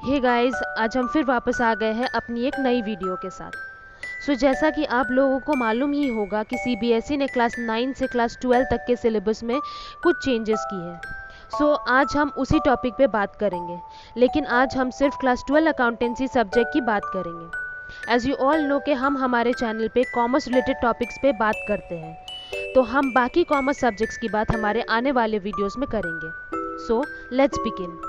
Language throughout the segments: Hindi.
हे गाइस, आज हम फिर वापस आ गए हैं अपनी एक नई वीडियो के साथ। जैसा कि आप लोगों को मालूम ही होगा कि सीबीएसई ने क्लास 9 से क्लास 12 तक के सिलेबस में कुछ चेंजेस की है। आज हम उसी टॉपिक पे बात करेंगे, लेकिन आज हम सिर्फ क्लास 12 अकाउंटेंसी सब्जेक्ट की बात करेंगे। एज यू ऑल नो कि हम हमारे चैनल पे कॉमर्स रिलेटेड टॉपिक्स पे बात करते हैं, तो हम बाकी कॉमर्स सब्जेक्ट्स की बात हमारे आने वाले वीडियोस में करेंगे। Let's begin.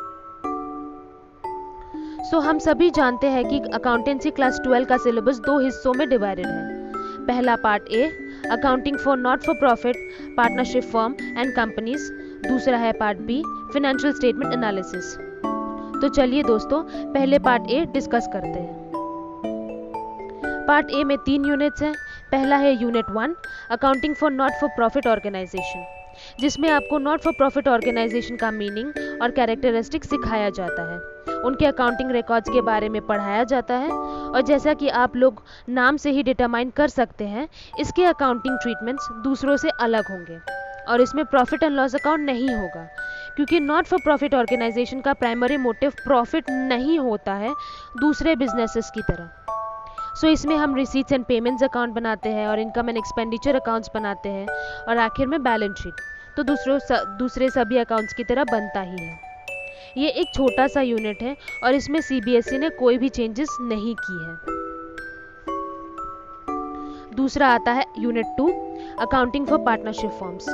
हम सभी जानते हैं कि अकाउंटेंसी क्लास 12 का सिलेबस दो हिस्सों में डिवाइडेड है। पहला part A, accounting for not for profit partnership firm and companies. दूसरा है part B, financial statement analysis. तो चलिए दोस्तों, पहले पार्ट ए डिस्कस करते हैं। पार्ट ए में 3 यूनिट्स हैं। पहला है unit 1, accounting for not for profit organisation, जिसमें आपको नॉट फॉर प्रॉफिट ऑर्गेनाइजेशन का मीनिंग और कैरेक्टरिस्टिक सिखाया जाता है, उनके अकाउंटिंग रिकॉर्ड्स के बारे में पढ़ाया जाता है। और जैसा कि आप लोग नाम से ही डिटरमाइन कर सकते हैं, इसके अकाउंटिंग ट्रीटमेंट्स दूसरों से अलग होंगे और इसमें प्रॉफिट एंड लॉस अकाउंट नहीं होगा, क्योंकि नॉट फॉर प्रॉफिट ऑर्गेनाइजेशन का प्राइमरी मोटिव प्रॉफिट नहीं होता है दूसरे बिजनेसेस की तरह। इसमें हम रिसीट्स एंड पेमेंट्स अकाउंट बनाते हैं और इनकम एंड एक्सपेंडिचर अकाउंट्स बनाते हैं और आखिर में बैलेंस शीट तो दूसरे सभी अकाउंट्स की तरह बनता ही है। ये एक छोटा सा यूनिट है और इसमें सीबीएसई ने कोई भी चेंजेस नहीं की है। दूसरा आता है unit 2, accounting for partnership firms.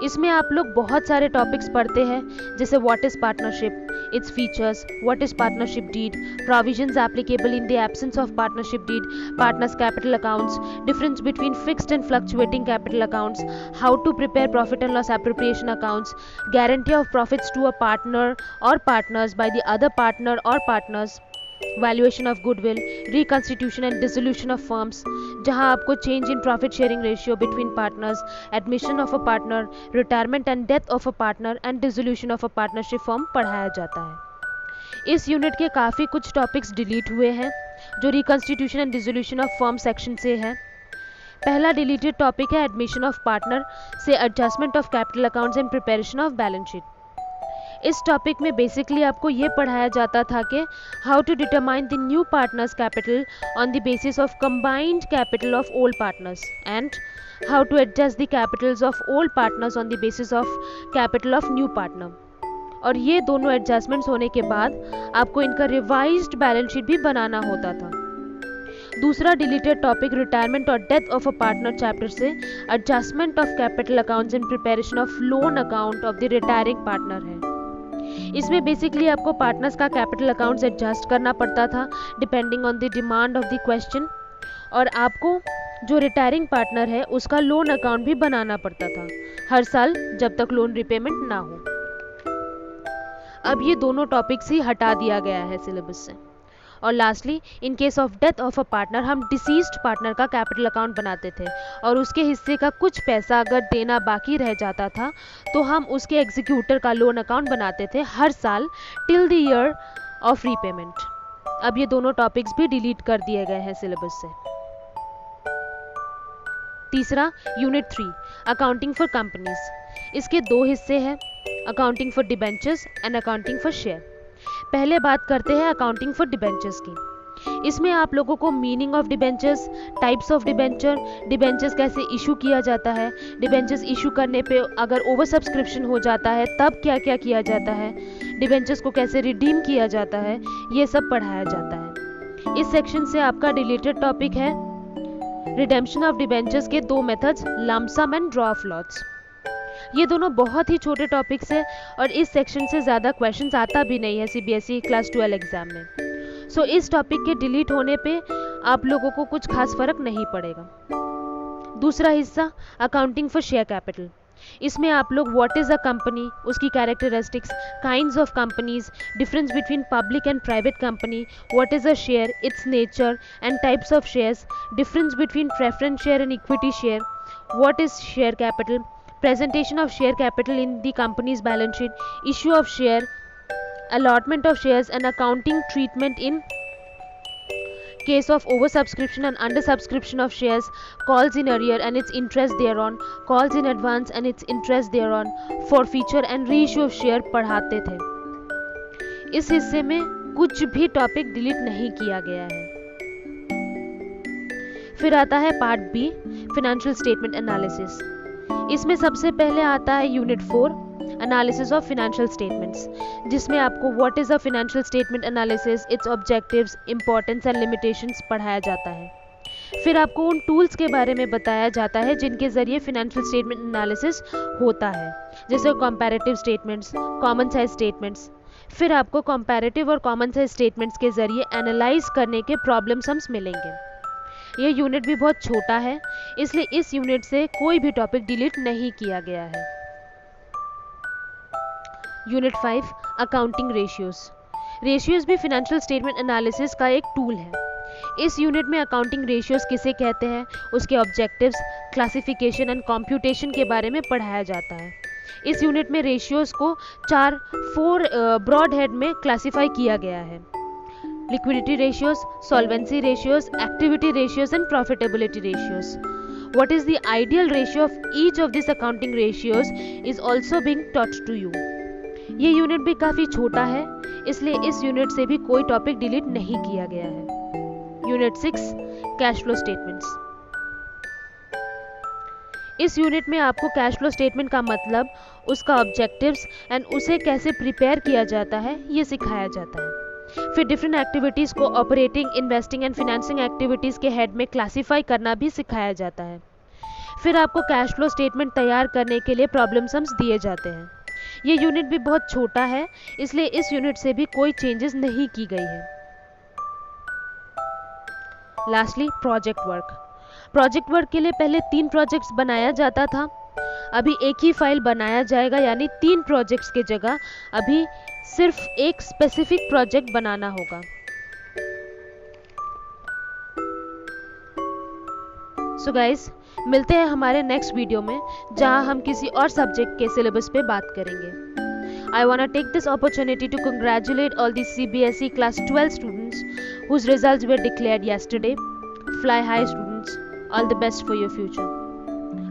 इसमें आप लोग बहुत सारे टॉपिक्स पढ़ते हैं, जैसे what is partnership, its features, what is partnership deed, provisions applicable in the absence of partnership deed, partners capital accounts, difference between fixed and fluctuating capital accounts, how to prepare profit and loss appropriation accounts, guarantee of profits to a partner और partners by the other partner और partners, valuation of goodwill, reconstitution and dissolution of firms, जहां आपको change in profit sharing ratio between partners, admission of a partner, retirement and death of a partner and dissolution of a partnership firm पढ़ाया जाता है। इस यूनिट के काफ़ी कुछ टॉपिक्स डिलीट हुए हैं, जो reconstitution and dissolution of firm section से है। पहला डिलीटेड टॉपिक है एडमिशन ऑफ पार्टनर से adjustment of capital accounts and preparation of balance sheet. इस टॉपिक में बेसिकली आपको ये पढ़ाया जाता था कि how to determine the new partners capital on the basis of combined capital of old partners and how to adjust the capitals of old partners on the basis of capital of new partner. और ये दोनों एडजस्टमेंट्स होने के बाद आपको इनका रिवाइज्ड बैलेंस शीट भी बनाना होता था। दूसरा डिलीटेड टॉपिक रिटायरमेंट और death of a partner chapter से adjustment of capital accounts and preparation of loan account of the retiring partner है। इसमें बेसिकली आपको पार्टनर्स का कैपिटल अकाउंट्स एडजस्ट करना पड़ता था depending on the demand of the question, और आपको जो रिटायरिंग पार्टनर है उसका लोन अकाउंट भी बनाना पड़ता था हर साल जब तक लोन रिपेमेंट ना हो। अब ये दोनों टॉपिक्स ही हटा दिया गया है सिलेबस से। और lastly, in case of death of a partner, हम डिसीज्ड पार्टनर का कैपिटल अकाउंट बनाते थे और उसके हिस्से का कुछ पैसा अगर देना बाकी रह जाता था तो हम उसके एग्जीक्यूटर का लोन अकाउंट बनाते थे हर साल till the year of repayment. अब ये दोनों टॉपिक्स भी डिलीट कर दिए गए हैं सिलेबस से। तीसरा यूनिट 3, अकाउंटिंग फॉर कंपनीज। इसके दो हिस्से हैं, accounting for debentures and accounting for share. पहले बात करते हैं अकाउंटिंग फॉर डिबेंचर्स की। इसमें आप लोगों को meaning of debentures, types of debenture, debentures कैसे इशू किया जाता है, डिबेंचर्स इशू करने पे अगर ओवर सब्सक्रिप्शन हो जाता है तब क्या क्या किया जाता है, डिबेंचर्स को कैसे रिडीम किया जाता है, ये सब पढ़ाया जाता है। इस सेक्शन से आपका डिलीटेड टॉपिक है रिडेम्पशन ऑफ डिबेंचर्स के दो methods, lump sum and draw of lots. ये दोनों बहुत ही छोटे टॉपिक्स हैं और इस सेक्शन से ज़्यादा क्वेश्चंस आता भी नहीं है सीबीएसई क्लास 12 एग्जाम में। इस टॉपिक के डिलीट होने पे आप लोगों को कुछ खास फर्क नहीं पड़ेगा। दूसरा हिस्सा, अकाउंटिंग फॉर शेयर कैपिटल। इसमें आप लोग व्हाट इज़ अ कंपनी, उसकी characteristics, kinds of companies, difference between public and private company, what is a share, it's nature and types of shares, difference between preference share and equity share, what is share capital, presentation of share capital in the company's balance sheet, issue of share, allotment of shares and accounting treatment in case of oversubscription and undersubscription of shares, calls in arrear and its interest thereon, calls in advance and its interest thereon, forfeiture and reissue of share पढ़ाते थे। इस हिस्से में कुछ भी टॉपिक डिलीट नहीं किया गया है। फिर आता है part B, financial statement analysis. इसमें सबसे पहले आता है unit 4, analysis of financial statements, जिसमें आपको what is a financial statement analysis, its objectives, importance and limitations पढ़ाया जाता है। फिर आपको उन टूल्स के बारे में बताया जाता है जिनके जरिए फाइनेंशियल स्टेटमेंट एनालिसिस होता है, जैसे comparative statements, common size statements. फिर आपको कंपैरेटिव और कॉमन साइज स्टेटमेंट्स के जरिए एनालाइज करने के प्रॉब्लम सम्स मिलेंगे। ये यूनिट भी बहुत छोटा है, इसलिए इस यूनिट से कोई भी टॉपिक डिलीट नहीं किया गया है। Unit 5, accounting ratios. रेशियोज भी फाइनेंशियल स्टेटमेंट एनालिसिस का एक टूल है। इस यूनिट में अकाउंटिंग रेशियोज किसे कहते हैं, उसके ऑब्जेक्टिव्स, क्लासिफिकेशन एंड कंप्यूटेशन के बारे में पढ़ाया जाता है। इस यूनिट में रेशियोज को 4 ब्रॉड हेड में क्लासिफाई किया गया है: liquidity ratios, solvency ratios, activity ratios and profitability ratios. What is the ideal ratio of each of these accounting ratios is also being taught to you. ये यूनिट भी काफ़ी छोटा है, इसलिए इस यूनिट से भी कोई टॉपिक डिलीट नहीं किया गया है। Unit 6, cash flow statements. इस यूनिट में आपको कैश फ्लो स्टेटमेंट का मतलब, उसका ऑब्जेक्टिव्स एंड उसे कैसे प्रिपेयर किया जाता है, ये सिखाया जाता है। फिर डिफरेंट एक्टिविटीज़ को operating, investing and financing activities के हेड में क्लासिफाई करना भी सिखाया जाता है। फिर आपको कैश फ्लो स्टेटमेंट तैयार करने के लिए प्रॉब्लम सम्स दिए जाते हैं। ये यूनिट भी बहुत छोटा है, इसलिए इस यूनिट से भी कोई चेंजेस नहीं की गई है। Lastly, project work. Project work के लिए पहले 3 प्रोजेक्ट्स बनाया जाता था, अभी एक ही फाइल बनाया जाएगा, यानी 3 प्रोजेक्ट्स की जगह अभी सिर्फ एक स्पेसिफिक प्रोजेक्ट बनाना होगा। सो गाइस, मिलते हैं हमारे नेक्स्ट वीडियो में, जहां हम किसी और सब्जेक्ट के सिलेबस पे बात करेंगे। I wanna take this opportunity to congratulate all the CBSE Class 12 students whose results were declared yesterday. Fly high students, all the best for your future.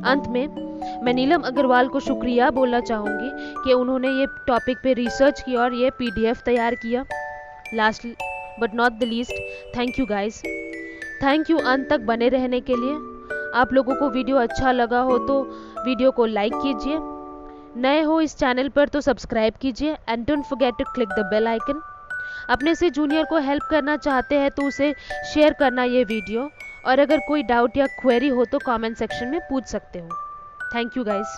अंत में मैं नीलम अग्रवाल को शुक्रिया बोलना चाहूँगी कि उन्होंने ये टॉपिक पे रिसर्च किया और ये PDF तैयार किया। Last but not the least, thank you guys, thank you अंत तक बने रहने के लिए। आप लोगों को वीडियो अच्छा लगा हो तो वीडियो को लाइक कीजिए, नए हो इस चैनल पर तो सब्सक्राइब कीजिए and don't forget to click the bell icon. अपने से जूनियर को हेल्प करना चाहते हैं तो उसे शेयर करना ये वीडियो, और अगर कोई डाउट या क्वेरी हो तो कमेंट सेक्शन में पूछ सकते हो। Thank you guys.